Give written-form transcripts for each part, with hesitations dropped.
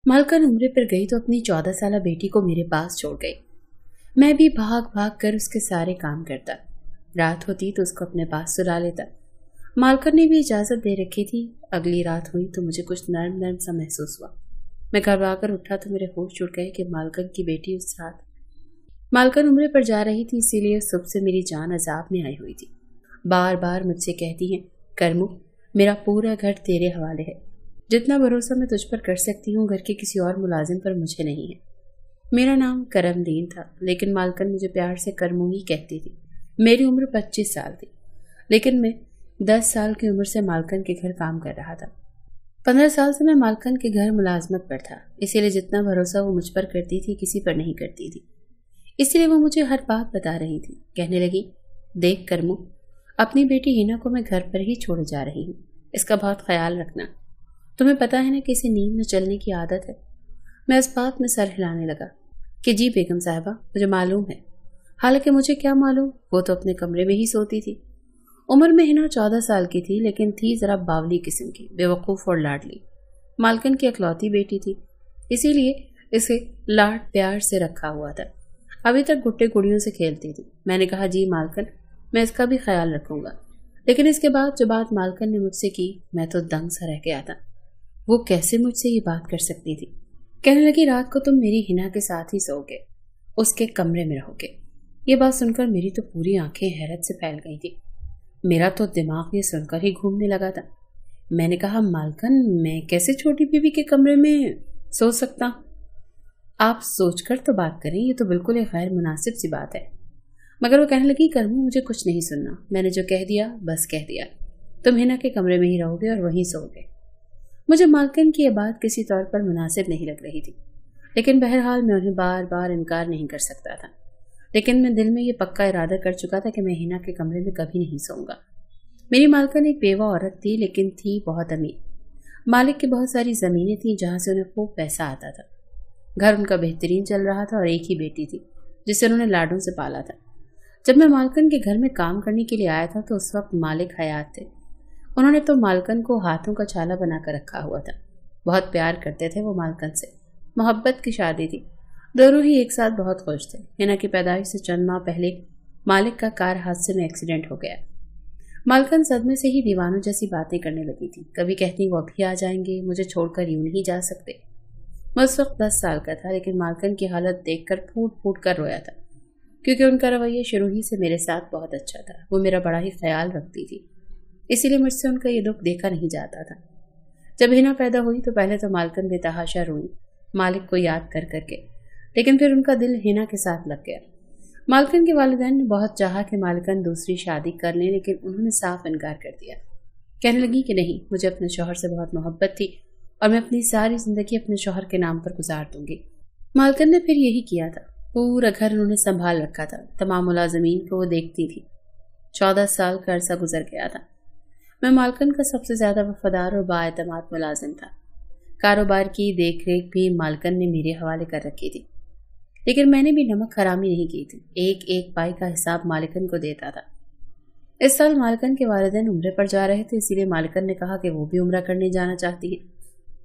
मालकन उम्रे पर गई तो अपनी 14 साल बेटी को मेरे पास छोड़ गई। मैं भी भाग भाग कर उसके सारे काम करता। रात होती तो उसको अपने पास सुला लेता। मालकन ने भी इजाजत दे रखी थी। अगली रात हुई तो मुझे कुछ नर्म नर्म सा महसूस हुआ। मैं घबरा कर उठा तो मेरे होश उड़ गए कि मालकन की बेटी उस रात मालकन उम्रे पर जा रही थी, इसीलिए सुबह से मेरी जान अजाब में आई हुई थी। बार बार मुझसे कहती है, करमू मेरा पूरा घर तेरे हवाले है। जितना भरोसा मैं तुझ पर कर सकती हूँ घर के किसी और मुलाजिम पर मुझे नहीं है। मेरा नाम करमदीन था, लेकिन मालकन मुझे प्यार से करमू ही कहती थी। मेरी उम्र 25 साल थी, लेकिन मैं 10 साल की उम्र से मालकन के घर काम कर रहा था। 15 साल से मैं मालकन के घर मुलाजमत पर था, इसीलिए जितना भरोसा वो मुझ पर करती थी किसी पर नहीं करती थी। इसलिए वो मुझे हर बात बता रही थी। कहने लगी, देख करमू, अपनी बेटी हिना को मैं घर पर ही छोड़े जा रही हूँ, इसका बहुत ख्याल रखना। तुम्हें पता है ना कि इसे नींद में चलने की आदत है। मैं इस बात में सर हिलाने लगा कि जी बेगम साहिबा, मुझे मालूम है। हालांकि मुझे क्या मालूम, वो तो अपने कमरे में ही सोती थी। उम्र में हिना 14 साल की थी, लेकिन थी जरा बावली किस्म की, बेवकूफ और लाडली। मालकन की इकलौती बेटी थी, इसीलिए इसे लाड प्यार से रखा हुआ था। अभी तक गुट्टे गुड़ियों से खेलती थी। मैंने कहा, जी मालकन, मैं इसका भी ख्याल रखूंगा। लेकिन इसके बाद जो बात मालकन ने मुझसे की, मैं तो दंग सा रह गया था। वो कैसे मुझसे ये बात कर सकती थी। कहने लगी, रात को तुम मेरी हिना के साथ ही सोओगे, उसके कमरे में रहोगे। ये बात सुनकर मेरी तो पूरी आंखें हैरत से फैल गई थी। मेरा तो दिमाग ये सुनकर ही घूमने लगा था। मैंने कहा, मालकन, मैं कैसे छोटी बीबी के कमरे में सो सकता? आप सोचकर तो बात करें, ये तो बिल्कुल एक गैर मुनासिब सी बात है। मगर वो कहने लगी, करमू, मुझे कुछ नहीं सुनना। मैंने जो कह दिया बस कह दिया। तुम हिना के कमरे में ही रहोगे और वहीं सोओगे। मुझे मालकन की यह बात किसी तौर पर मुनासिब नहीं लग रही थी, लेकिन बहरहाल मैं उन्हें बार बार इनकार नहीं कर सकता था। लेकिन मैं दिल में ये पक्का इरादा कर चुका था कि मैं हिना के कमरे में कभी नहीं सोऊंगा। मेरी मालकन एक बेवा औरत थी, लेकिन थी बहुत अमीर। मालिक की बहुत सारी जमीनें थी जहां से उन्हें खूब पैसा आता था। घर उनका बेहतरीन चल रहा था और एक ही बेटी थी जिसे उन्होंने लाडों से पाला था। जब मैं मालकन के घर में काम करने के लिए आया था तो उस वक्त मालिक हयात थे। उन्होंने तो मालकन को हाथों का छाला बनाकर रखा हुआ था। बहुत प्यार करते थे वो मालकन से। मोहब्बत की शादी थी। दोनों ही एक साथ बहुत खुश थे। हिना की पैदाइश से चंद माह पहले मालिक का कार हादसे में एक्सीडेंट हो गया। मालकन सदमे से ही दीवानों जैसी बातें करने लगी थी। कभी कहती, वो अभी आ जाएंगे, मुझे छोड़कर यूं नहीं जा सकते। मैं उस वक्त 10 साल का था, लेकिन मालकन की हालत देखकर फूट फूट कर रोया था, क्योंकि उनका रवैया शुरू ही से मेरे साथ बहुत अच्छा था। वो मेरा बड़ा ही ख्याल रखती थी, इसीलिए मुझसे उनका ये दुख देखा नहीं जाता था। जब हिना पैदा हुई तो पहले तो मालकन बेतहाशा रोई, मालिक को याद कर करके, लेकिन फिर उनका दिल हिना के साथ लग गया। मालकन के वालिदैन ने बहुत चाहा कि मालकन दूसरी शादी कर लें, लेकिन उन्होंने साफ इनकार कर दिया। कहने लगी कि नहीं, मुझे अपने शौहर से बहुत मोहब्बत थी और मैं अपनी सारी जिंदगी अपने शौहर के नाम पर गुजार दूंगी। मालकन ने फिर यही किया था। पूरा घर उन्होंने संभाल रखा था। तमाम मुलाजमीन को वो देखती थी। 14 साल का अरसा गुजर गया था। मैं मालकन का सबसे ज्यादा वफादार और बाएतमाद मुलाजिम था। कारोबार की देख रेख भी मालकन ने मेरे हवाले कर रखी थी, लेकिन मैंने भी नमक हरामी नहीं की थी। एक एक पाई का हिसाब मालकन को देता था। इस साल मालकन के वालिदैन उम्रे पर जा रहे थे, इसीलिए मालकन ने कहा कि वो भी उम्रा करने जाना चाहती है।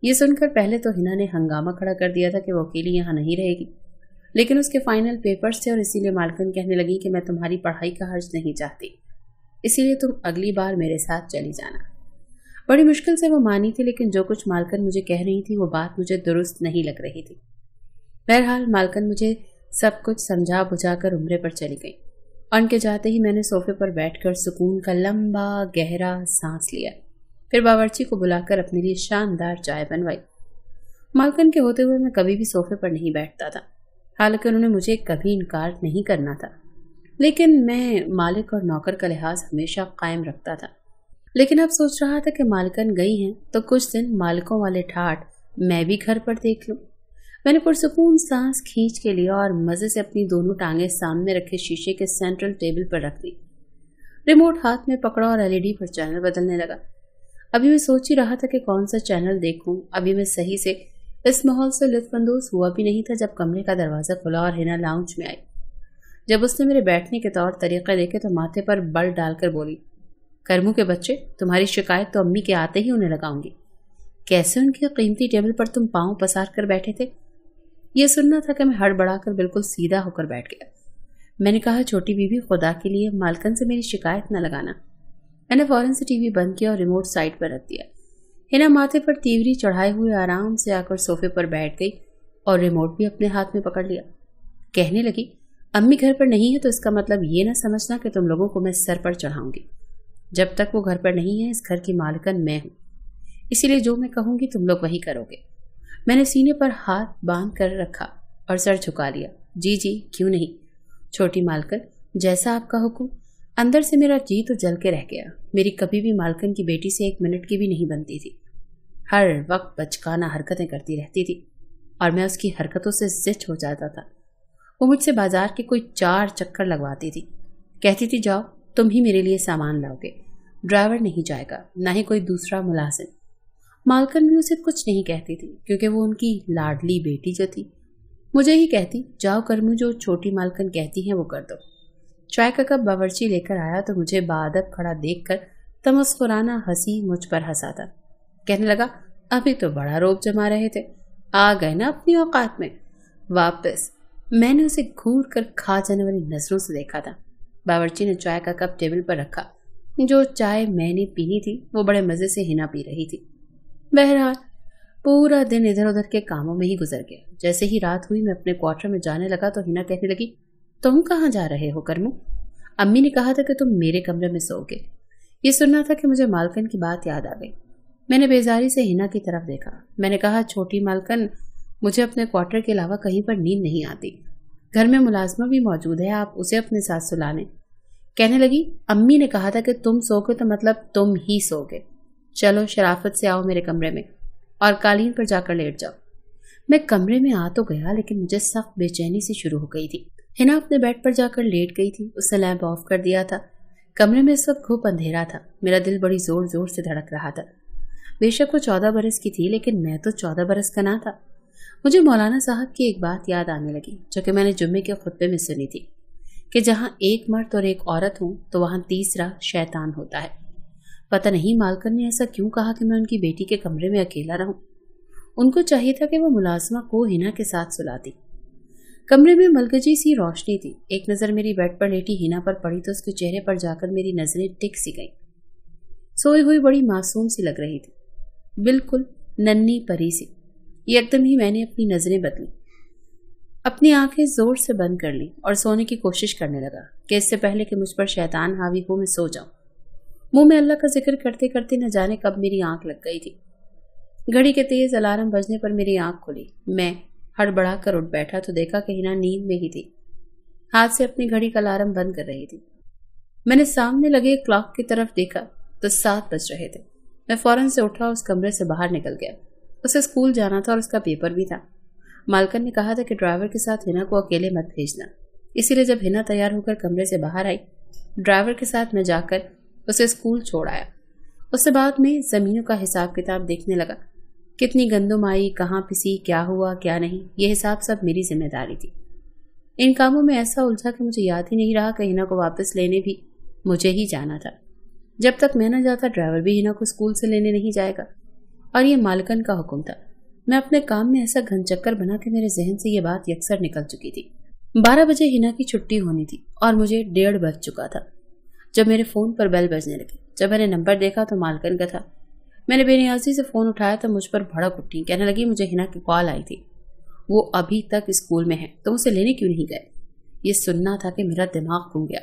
ये सुनकर पहले तो हिना ने हंगामा खड़ा कर दिया था कि वो अकेली यहाँ नहीं रहेगी, लेकिन उसके फाइनल पेपर्स थे और इसीलिए मालकन कहने लगी कि मैं तुम्हारी पढ़ाई का हर्ज नहीं चाहती, इसीलिए तुम अगली बार मेरे साथ चली जाना। बड़ी मुश्किल से वो मानी थी, लेकिन जो कुछ मालकन मुझे कह रही थी वो बात मुझे दुरुस्त नहीं लग रही थी। बहरहाल मालकन मुझे सब कुछ समझा बुझाकर उम्रे पर चली गई। उनके जाते ही मैंने सोफे पर बैठकर सुकून का लंबा गहरा सांस लिया। फिर बावर्ची को बुलाकर अपने लिए शानदार चाय बनवाई। मालकन के होते हुए मैं कभी भी सोफे पर नहीं बैठता था, हालांकि उन्होंने मुझे कभी इनकार नहीं करना था, लेकिन मैं मालिक और नौकर का लिहाज हमेशा कायम रखता था। लेकिन अब सोच रहा था कि मालकन गई हैं तो कुछ दिन मालिकों वाले ठाठ मैं भी घर पर देख लूं। मैंने पुरसुकून सांस खींच के लिया और मजे से अपनी दोनों टांगें सामने रखे शीशे के सेंट्रल टेबल पर रख दी। रिमोट हाथ में पकड़ा और एलईडी पर चैनल बदलने लगा। अभी मैं सोच ही रहा था कि कौन सा चैनल देखूं। अभी मैं सही से इस माहौल से लुत्फानंदोज हुआ भी नहीं था जब कमरे का दरवाजा खुला और हिना लाउंज में आई। जब उसने मेरे बैठने के तौर तरीके देखे तो माथे पर बल डालकर बोली, करमू के बच्चे, तुम्हारी शिकायत तो अम्मी के आते ही उन्हें लगाऊंगी। कैसे उनके कीमती टेबल पर तुम पांव पसार कर बैठे थे? यह सुनना था कि मैं हड़बड़ाकर बिल्कुल सीधा होकर बैठ गया। मैंने कहा, छोटी बीबी, खुदा के लिए मालकन से मेरी शिकायत न लगाना। मैंने फौरन से टीवी बंद किया और रिमोट साइड पर रख दिया। हिना माथे पर तीवरी चढ़ाए हुए आराम से आकर सोफे पर बैठ गई और रिमोट भी अपने हाथ में पकड़ लिया। कहने लगी, अम्मी घर पर नहीं है तो इसका मतलब ये ना समझना कि तुम लोगों को मैं सर पर चढ़ाऊंगी। जब तक वो घर पर नहीं है, इस घर की मालकन मैं हूं, इसीलिए जो मैं कहूंगी तुम लोग वही करोगे। मैंने सीने पर हाथ बांध कर रखा और सर झुका लिया। जी जी, क्यों नहीं, छोटी मालकन, जैसा आपका हुक्म। अंदर से मेरा जी तो जल के रह गया। मेरी कभी भी मालकन की बेटी से 1 मिनट की भी नहीं बनती थी। हर वक्त बचकाना हरकतें करती रहती थी और मैं उसकी हरकतों से जिद हो जाता था। वो मुझसे बाजार के कोई 4 चक्कर लगवाती थी। कहती थी, जाओ, तुम ही मेरे लिए सामान लाओगे, ड्राइवर नहीं जाएगा, ना ही कोई दूसरा मुलाजिम। मालकन भी उसे कुछ नहीं कहती थी क्योंकि वो उनकी लाडली बेटी जो थी। मुझे ही कहती, जाओ कर्मू, जो छोटी मालकन कहती है वो कर दो। चाय का कप बावर्ची लेकर आया तो मुझे बादब खड़ा देखकर तमस्कुराना हंसी मुझ पर हंसा था। कहने लगा, अभी तो बड़ा रोब जमा रहे थे, आ गए ना अपनी औकात में वापस। मैंने उसे घूर कर खा जाने वाली नजरों से देखा था। बावर्ची ने चाय का कप टेबल पर रखा। जो चाय मैंने पीनी थी वो बड़े मजे से हिना पी रही थी। बहरहाल पूरा दिन इधर उधर के कामों में ही गुजर गया। जैसे ही रात हुई, मैं अपने क्वार्टर में जाने लगा तो हिना कहने लगी, तुम कहाँ जा रहे हो कर्मू? अम्मी ने कहा था कि तुम मेरे कमरे में सोओगे। ये सुनना था कि मुझे मालकन की बात याद आ गई। मैंने बेजारी से हिना की तरफ देखा। मैंने कहा, छोटी मालकन, मुझे अपने क्वार्टर के अलावा कहीं पर नींद नहीं आती। घर में मुलाजमा भी मौजूद है, आप उसे अपने साथ सुला लें। कहने लगी, अम्मी ने कहा था कि तुम सोओगे तो मतलब तुम ही सोओगे। चलो शराफत से आओ मेरे कमरे में और कालीन पर जाकर लेट जाओ। मैं कमरे में आ तो गया, लेकिन मुझे सख्त बेचैनी सी शुरू हो गई थी। हिना अपने बेड पर जाकर लेट गई थी। उसने लैंप ऑफ कर दिया था। कमरे में इस वक्त खूब अंधेरा था। मेरा दिल बड़ी जोर जोर से धड़क रहा था। बेशक वो 14 बरस की थी, लेकिन मैं तो 14 बरस का ना था। मुझे मौलाना साहब की एक बात याद आने लगी जो कि मैंने जुम्मे के खुतबे में सुनी थी कि जहां एक मर्द और एक औरत हो तो वहां तीसरा शैतान होता है। पता नहीं मालकन ने ऐसा क्यों कहा कि मैं उनकी बेटी के कमरे में अकेला रहूं। उनको चाहिए था कि वो मुलाजमा को हिना के साथ सुलाती। कमरे में मलगजी सी रोशनी थी। एक नजर मेरी बेड पर लेटी हिना पर पड़ी तो उसके चेहरे पर जाकर मेरी नजरें टिक सी गईं। सोई हुई बड़ी मासूम सी लग रही थी, बिल्कुल नन्ही परी सी। एकदम ही मैंने अपनी नजरें बदली, अपनी आंखें जोर से बंद कर ली और सोने की कोशिश करने लगा कि इससे पहले कि मुझ पर शैतान हावी हो मैं सो जाऊं। मुंह में अल्लाह का जिक्र करते करते न जाने कब मेरी आंख लग गई थी। घड़ी के तेज अलार्म बजने पर मेरी आंख खुली। मैं हड़बड़ा कर उठ बैठा तो देखा कि हिना नींद में ही थी, हाथ से अपनी घड़ी का अलार्म बंद कर रही थी। मैंने सामने लगे क्लॉक की तरफ देखा तो 7 बज रहे थे। मैं फौरन से उठा, उस कमरे से बाहर निकल गया। उसे स्कूल जाना था और उसका पेपर भी था। मालकन ने कहा था कि ड्राइवर के साथ हिना को अकेले मत भेजना। इसीलिए जब हिना तैयार होकर कमरे से बाहर आई, ड्राइवर के साथ मैं जाकर उसे स्कूल छोड़ आया। उससे बाद में जमीनों का हिसाब किताब देखने लगा। कितनी गंदुम आई, कहाँ पिसी, क्या हुआ क्या नहीं, यह हिसाब सब मेरी जिम्मेदारी थी। इन कामों में ऐसा उलझा कि मुझे याद ही नहीं रहा कि हिना को वापस लेने भी मुझे ही जाना था। जब तक मैं न जाता, ड्राइवर भी हिना को स्कूल से लेने नहीं जाएगा और ये मालकन का हुक्म था। मैं अपने काम में ऐसा घनचक्कर बना कि मेरे जहन से ये बात यकसर निकल चुकी थी। 12 बजे हिना की छुट्टी होनी थी और मुझे 1:30 बज चुका था जब मेरे फोन पर बेल बजने लगी। जब मैंने नंबर देखा तो मालकन का था। मैंने बेनियाजी से फोन उठाया तो मुझ पर भड़क उठी। कहने लगी, मुझे हिना की कॉल आई थी, वो अभी तक स्कूल में है, तुम उसे लेने क्यों नहीं गए? ये सुनना था कि मेरा दिमाग घूम गया।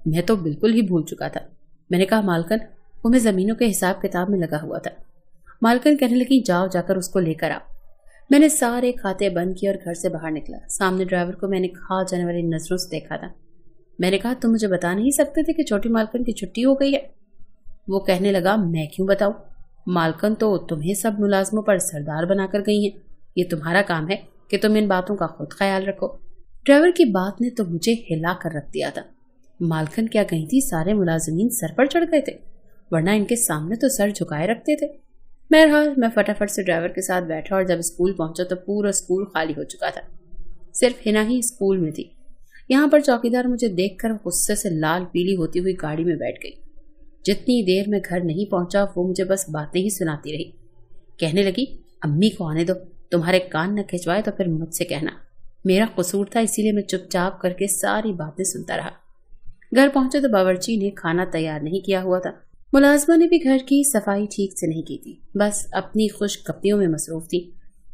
मैं तो बिल्कुल ही भूल चुका था। मैंने कहा, मालकन, वो मैं जमीनों के हिसाब किताब में लगा हुआ था। मालकन कहने लगी, जाओ जाकर उसको लेकर आओ। मैंने सारे खाते बंद किए और घर से बाहर निकला। सामने ड्राइवर को मैंने खा जाने वाली नजरों से देखा था। मैंने कहा, तुम मुझे बता नहीं सकते थे कि छोटी मालकन की छुट्टी हो गई है? वो कहने लगा, मैं क्यों बताऊं? मालकन तो तुम्हें सब मुलाजमों पर सरदार बनाकर गई हैं। ये तुम्हारा काम है कि तुम इन बातों का खुद ख्याल रखो। ड्राइवर की बात ने तो मुझे हिला कर रख दिया था। मालकन क्या कही थी, सारे मुलाजमीन सर पर चढ़ गए थे, वरना इनके सामने तो सर झुकाए रखते थे। बहरहाल मैं फटाफट से ड्राइवर के साथ बैठा और जब स्कूल पहुंचा तो पूरा स्कूल खाली हो चुका था। सिर्फ हिना ही स्कूल में थी। यहाँ पर चौकीदार मुझे देखकर गुस्से से लाल पीली होती हुई गाड़ी में बैठ गई। जितनी देर मैं घर नहीं पहुंचा वो मुझे बस बातें ही सुनाती रही कहने लगी, अम्मी को आने दो, तुम्हारे कान न खिंचवाए तो फिर मुझसे कहना। मेरा कसूर था, इसीलिए मैं चुपचाप करके सारी बातें सुनता रहा। घर पहुंचे तो बावर्ची ने खाना तैयार नहीं किया हुआ था। मुलाजमा ने भी घर की सफाई ठीक से नहीं की थी, बस अपनी खुशगप्पियों में मसरूफ थी।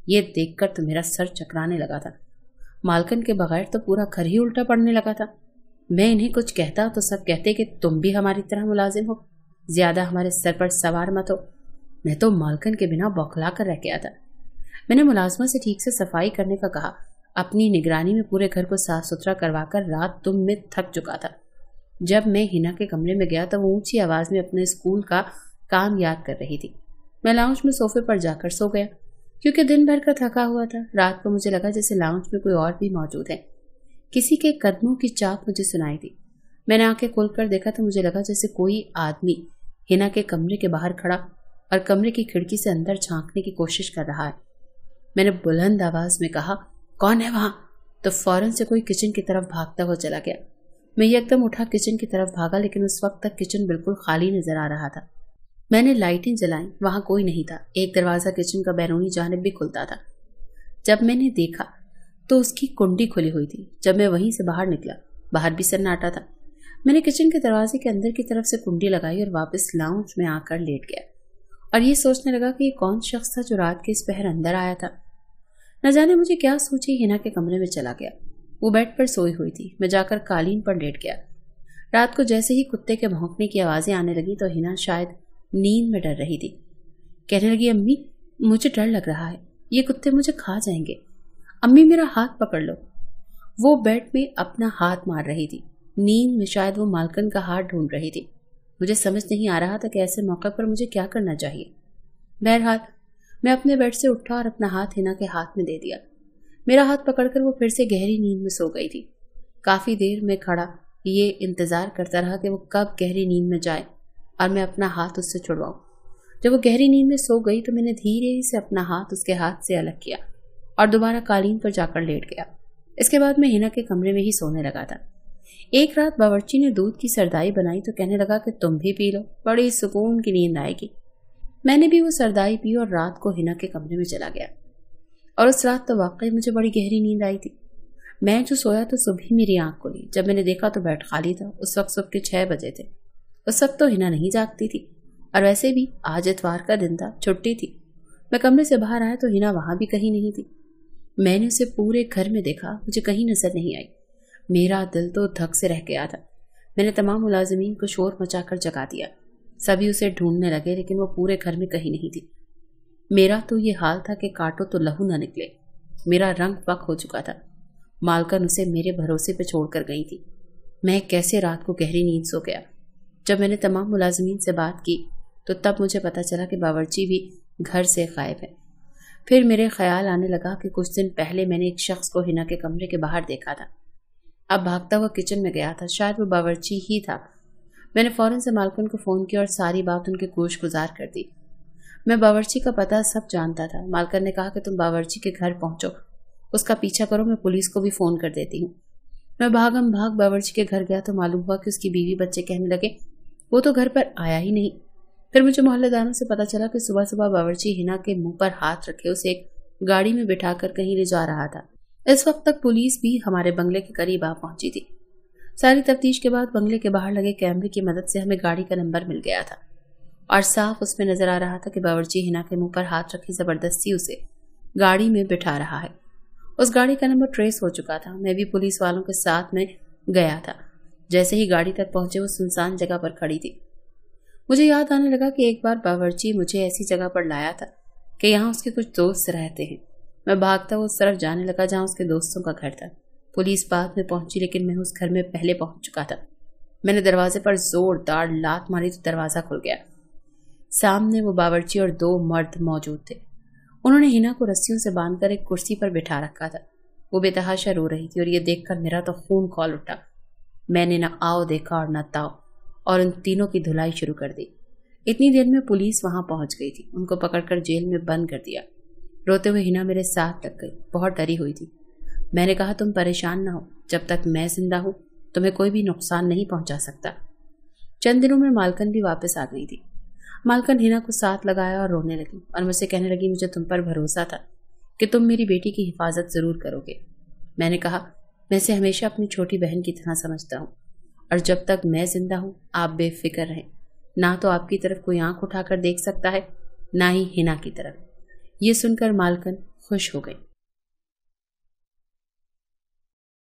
ये देखकर तो मेरा सर चकराने लगा था। मालकन के बगैर तो पूरा घर ही उल्टा पड़ने लगा था। मैं इन्हें कुछ कहता तो सब कहते कि तुम भी हमारी तरह मुलाजिम हो, ज्यादा हमारे सर पर सवार मत हो। मैं तो मालकन के बिना बौखला कर रह गया था। मैंने मुलाजमा से ठीक से सफाई करने का कहा। अपनी निगरानी में पूरे घर को साफ सुथरा करवाकर रात तुम में थक चुका था। जब मैं हिना के कमरे में गया तो वो ऊंची आवाज में अपने स्कूल का काम याद कर रही थी। मैं लाउंज में सोफे पर जाकर सो गया, क्योंकि दिन भर का थका हुआ था। रात को मुझे लगा जैसे लाउंज में कोई और भी मौजूद है। किसी के कदमों की चाप मुझे सुनाई दी। मैंने आंखें खोलकर देखा तो मुझे लगा जैसे कोई आदमी हिना के कमरे के बाहर खड़ा और कमरे की खिड़की से अंदर झांकने की कोशिश कर रहा है। मैंने बुलंद आवाज में कहा, कौन है वहां? तो फौरन से कोई किचन की तरफ भागता हुआ चला गया। मैं एकदम उठा किचन की तरफ भागा, लेकिन उस वक्त तक किचन बिल्कुल खाली नजर आ रहा था। मैंने लाइटें जलाई, वहां कोई नहीं था। एक दरवाजा किचन का बैरूनी जानिब भी खुलता था। जब मैंने देखा तो उसकी कुंडी खुली हुई थी। जब मैं वहीं से बाहर निकला, बाहर भी सन्नाटा था। मैंने किचन के दरवाजे के अंदर की तरफ से कुंडी लगाई और वापस लाउंज में आकर लेट गया और ये सोचने लगा कि ये कौन शख्स था जो रात के इस पहर अंदर आया था। न जाने मुझे क्या सोचे हिना के कमरे में चला गया। वो बेड पर सोई हुई थी। मैं जाकर कालीन पर लेट गया। रात को जैसे ही कुत्ते के भौंकने की आवाजें आने लगी तो हिना शायद नींद में डर रही थी। कहने लगी, अम्मी मुझे डर लग रहा है, ये कुत्ते मुझे खा जाएंगे। अम्मी मेरा हाथ पकड़ लो। वो बेड में अपना हाथ मार रही थी। नींद में शायद वो मालकन का हाथ ढूंढ रही थी। मुझे समझ नहीं आ रहा था कि ऐसे मौके पर मुझे क्या करना चाहिए। बहरहाल मैं अपने बेड से उठा और अपना हाथ हिना के हाथ में दे दिया। मेरा हाथ पकड़कर वो फिर से गहरी नींद में सो गई थी। काफी देर में खड़ा ये इंतजार करता रहा कि वो कब गहरी नींद में जाए और मैं अपना हाथ उससे छुड़वाऊं। जब वो गहरी नींद में सो गई तो मैंने धीरे से अपना हाथ उसके हाथ से अलग किया और दोबारा कालीन पर जाकर लेट गया। इसके बाद मैं हिना के कमरे में ही सोने लगा था। एक रात बावर्ची ने दूध की सरदाई बनाई तो कहने लगा कि तुम भी पी लो, बड़ी सुकून की नींद आएगी। मैंने भी वो सरदाई पी और रात को हिना के कमरे में चला गया। और उस रात तो वाकई मुझे बड़ी गहरी नींद आई थी। मैं जो सोया तो सुबह मेरी आंख खुली। जब मैंने देखा तो बेड खाली था। उस वक्त सुबह के 6 बजे थे। उस वक्त तो हिना नहीं जागती थी और वैसे भी आज इतवार का दिन था, छुट्टी थी। मैं कमरे से बाहर आया तो हिना वहां भी कहीं नहीं थी। मैंने उसे पूरे घर में देखा, मुझे कहीं नजर नहीं आई। मेरा दिल तो धक से रह गया था। मैंने तमाम मुलाजिमीन को शोर मचाकर जगा दिया। सभी उसे ढूंढने लगे, लेकिन वो पूरे घर में कहीं नहीं थी। मेरा तो ये हाल था कि काटो तो लहू न निकले। मेरा रंग फक हो चुका था। मालकन उसे मेरे भरोसे पे छोड़कर गई थी। मैं कैसे रात को गहरी नींद सो गया। जब मैंने तमाम मुलाजिमीन से बात की तो तब मुझे पता चला कि बावर्ची भी घर से गायब है। फिर मेरे ख्याल आने लगा कि कुछ दिन पहले मैंने एक शख्स को हिना के कमरे के बाहर देखा था। अब भागता हुआ किचन में गया था, शायद वो बावर्ची ही था। मैंने फौरन से मालकन को फोन किया और सारी बात उनके गोश गुजार कर दी। मैं बावर्ची का पता सब जानता था। मालकन ने कहा कि तुम बावर्ची के घर पहुंचो, उसका पीछा करो, मैं पुलिस को भी फोन कर देती हूँ। मैं भागम भाग बावर्ची के घर गया तो मालूम हुआ कि उसकी बीवी बच्चे कहने लगे वो तो घर पर आया ही नहीं। फिर मुझे मोहल्लेदारों से पता चला कि सुबह सुबह बावर्ची हिना के मुंह पर हाथ रखे उसे एक गाड़ी में बिठाकर कहीं ले जा रहा था। इस वक्त तक पुलिस भी हमारे बंगले के करीब आ पहुंची थी। सारी तफ्तीश के बाद बंगले के बाहर लगे कैमरे की मदद से हमें गाड़ी का नंबर मिल गया था और साफ उसमें नजर आ रहा था कि बावर्ची हिना के मुंह पर हाथ रखे जबरदस्ती उसे गाड़ी में बिठा रहा है। उस गाड़ी का नंबर ट्रेस हो चुका था। मैं भी पुलिस वालों के साथ में गया था। जैसे ही गाड़ी तक पहुंचे वो सुनसान जगह पर खड़ी थी। मुझे याद आने लगा कि एक बार बावर्ची मुझे ऐसी जगह पर लाया था कि यहाँ उसके कुछ दोस्त रहते हैं। मैं भागता हुआ उस तरफ जाने लगा जहाँ उसके दोस्तों का घर था। पुलिस बाद में पहुंची, लेकिन मैं उस घर में पहले पहुंच चुका था। मैंने दरवाजे पर जोरदार लात मारी तो दरवाजा खुल गया। सामने वो बावर्ची और 2 मर्द मौजूद थे। उन्होंने हिना को रस्सियों से बांधकर एक कुर्सी पर बिठा रखा था। वो बेतहाशा रो रही थी और ये देखकर मेरा तो खून खौल उठा। मैंने न आओ देखा और न ताओ और उन तीनों की धुलाई शुरू कर दी। इतनी देर में पुलिस वहां पहुंच गई थी। उनको पकड़कर जेल में बंद कर दिया। रोते हुए हिना मेरे साथ लग गई, बहुत डरी हुई थी। मैंने कहा तुम परेशान ना हो, जब तक मैं जिंदा हूं तुम्हें कोई भी नुकसान नहीं पहुंचा सकता। चंद दिनों में मालकन भी वापस आ गई थी। मालकन हिना को साथ लगाया और रोने लगी और मुझसे कहने लगी, मुझे तुम पर भरोसा था कि तुम मेरी बेटी की हिफाजत जरूर करोगे। मैंने कहा, मैं इसे हमेशा अपनी छोटी बहन की तरह समझता हूँ और जब तक मैं जिंदा हूँ आप बेफिक्र रहें। ना तो आपकी तरफ कोई आंख उठाकर देख सकता है, ना ही हिना की तरफ। ये सुनकर मालकन खुश हो गई।